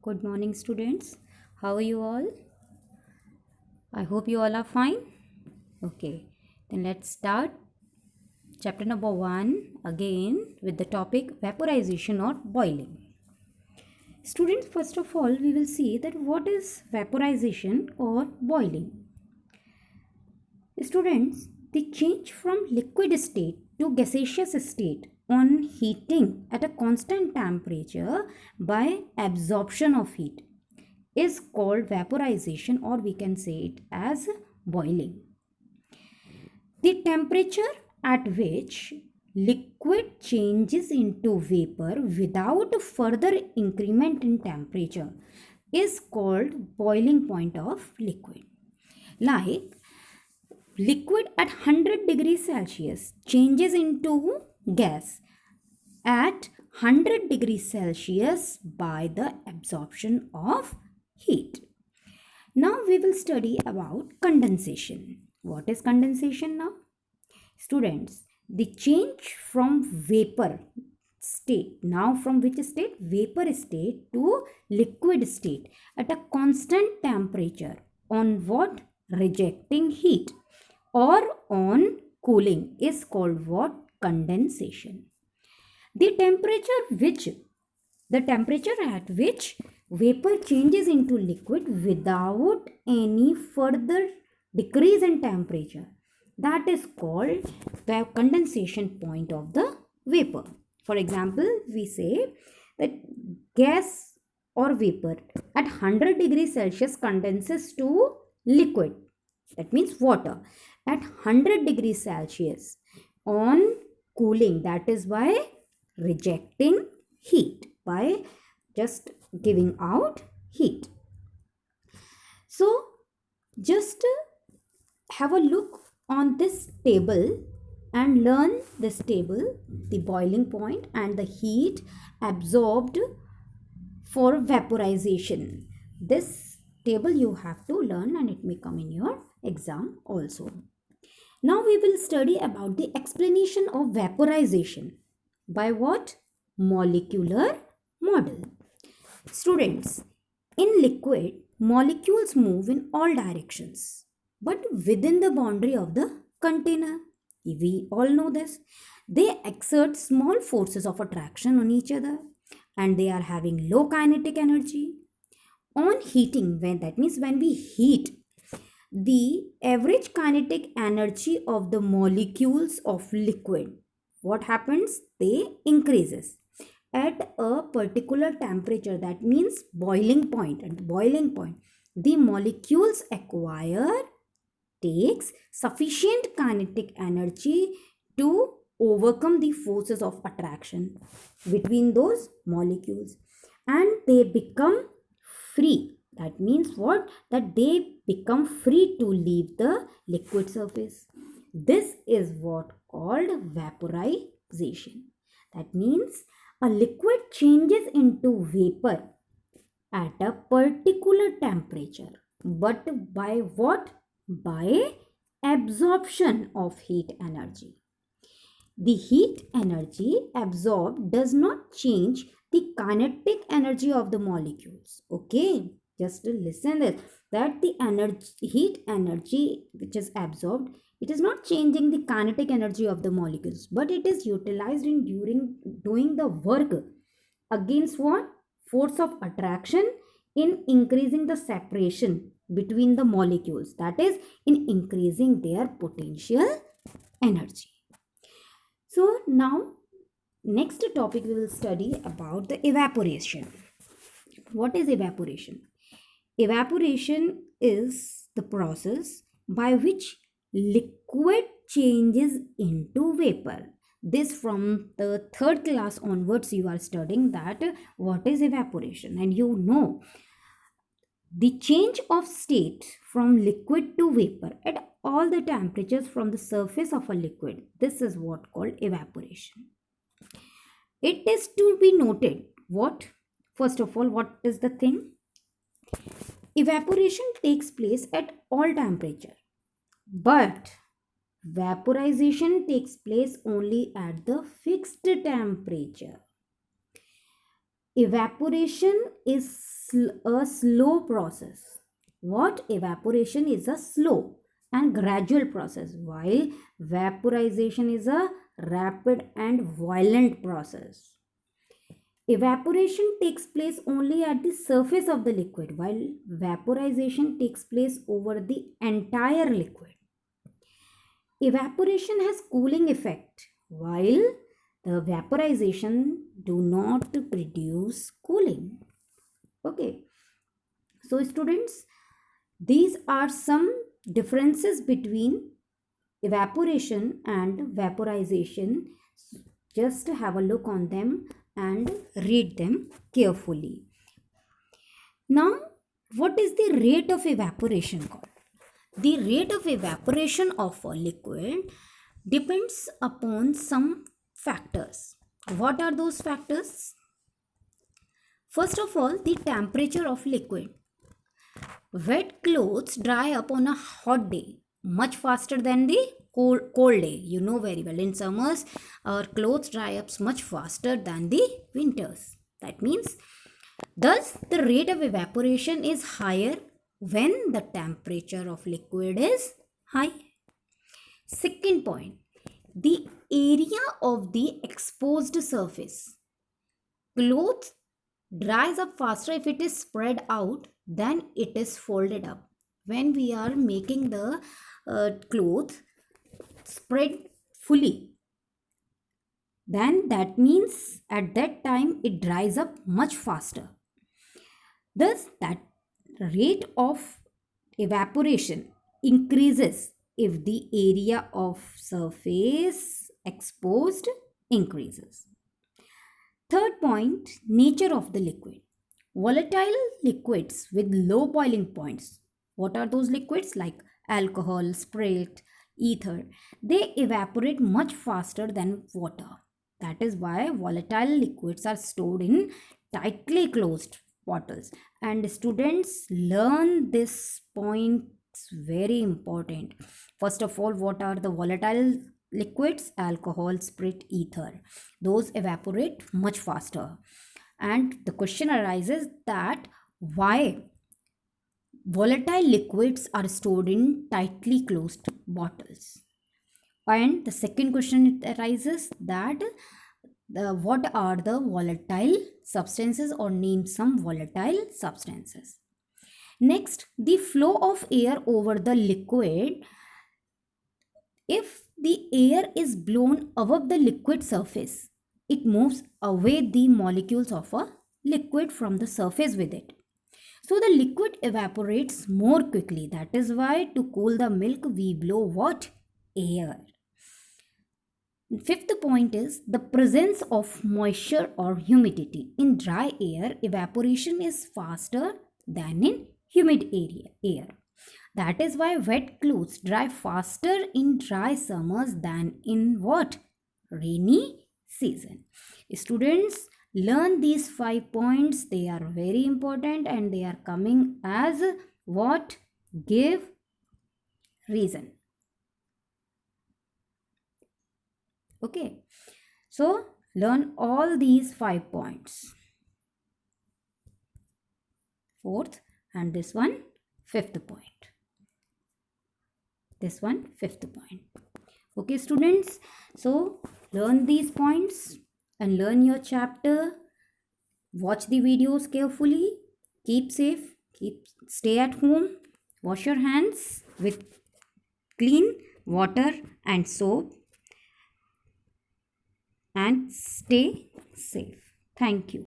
Good morning, students. How are you all? I hope you all are fine. Okay, then let's start chapter number 1 again with the topic vaporization or boiling. Students, first of all, we will see that what is vaporization or boiling. Students, the change from liquid state to gaseous state on heating at a constant temperature by absorption of heat is called vaporization, or we can say it as boiling. The temperature at which liquid changes into vapor without further increment in temperature is called boiling point of liquid. Like liquid at 100 degrees Celsius changes into gas at 100 degrees Celsius by the absorption of heat. Now we will study about condensation. What is condensation now? Students, the change from vapor state, now from which state? Vapor state to liquid state at a constant temperature on what? Rejecting heat or on cooling is called what? Condensation. The temperature which the temperature at which vapor changes into liquid without any further decrease in temperature, that is called the condensation point of the vapor. For example, we say that gas or vapor at 100 degrees Celsius condenses to liquid, that means water, at 100 degrees Celsius on cooling, that is by rejecting heat, by just giving out heat. So just have a look on this table and learn this table, the boiling point and the heat absorbed for vaporization. This table you have to learn and it may come in your exam also. Now we will study about the explanation of vaporization. By what? Molecular model. Students, in liquid, molecules move in all directions, but within the boundary of the container. We all know this. They exert small forces of attraction on each other and they are having low kinetic energy. On heating, that means when we heat, the average kinetic energy of the molecules of liquid, what happens? They increases at a particular temperature, that means boiling point. At boiling point, the molecules takes sufficient kinetic energy to overcome the forces of attraction between those molecules and they become free. That means what? That they become free to leave the liquid surface. This is what called vaporization. That means a liquid changes into vapor at a particular temperature. But by what? By absorption of heat energy. The heat energy absorbed does not change the kinetic energy of the molecules. Okay, just to listen this, that the heat energy which is absorbed, it is not changing the kinetic energy of the molecules, but it is utilized in during doing the work against what? Force of attraction in increasing the separation between the molecules, that is in increasing their potential energy. So now next topic we will study about the evaporation. What is evaporation? Evaporation is the process by which liquid changes into vapor. This from the third class onwards you are studying that what is evaporation, and you know the change of state from liquid to vapor at all the temperatures from the surface of a liquid. This is what called evaporation. It is to be noted what? First of all, what is the thing? Evaporation takes place at all temperature, but vaporization takes place only at the fixed temperature. Evaporation is a slow process. What? Evaporation is a slow and gradual process, while vaporization is a rapid and violent process. Evaporation takes place only at the surface of the liquid, while vaporization takes place over the entire liquid. Evaporation has cooling effect, while the vaporization do not produce cooling. Okay, so students, these are some differences between evaporation and vaporization. Just have a look on them and read them carefully. Now, what is the rate of evaporation called? The rate of evaporation of a liquid depends upon some factors. What are those factors? First of all, the temperature of liquid. Wet clothes dry up on a hot day much faster than the cold day. You know very well, in summers our clothes dry up much faster than the winters. That means, thus the rate of evaporation is higher when the temperature of liquid is high. Second point, the area of the exposed surface. Cloth dries up faster if it is spread out than it is folded up. When we are making the cloth spread fully, then that means at that time it dries up much faster. Thus, that rate of evaporation increases if the area of surface exposed increases. Third point, nature of the liquid. Volatile liquids with low boiling points. What are those liquids? Like alcohol, spirit, ether. They evaporate much faster than water. That is why volatile liquids are stored in tightly closed bottles. And students, learn this point. It's very important. First of all, what are the volatile liquids? Alcohol, spirit, ether. Those evaporate much faster. And the question arises that why volatile liquids are stored in tightly closed bottles. And the second question arises that what are the volatile substances, or name some volatile substances. Next, the flow of air over the liquid. If the air is blown above the liquid surface, it moves away the molecules of a liquid from the surface with it. So the liquid evaporates more quickly. That is why to cool the milk we blow what? Air. Fifth point is the presence of moisture or humidity. In dry air, evaporation is faster than in humid air. That is why wet clothes dry faster in dry summers than in what? Rainy season. Students, learn these 5 points. They are very important and they are coming as what? Give reason. Okay. So, learn all these 5 points. Fourth, and this one, fifth point. This one, fifth point. Okay, students. So, learn these points and learn your chapter. Watch the videos carefully. Keep safe. Stay at home. Wash your hands with clean water and soap. And stay safe. Thank you.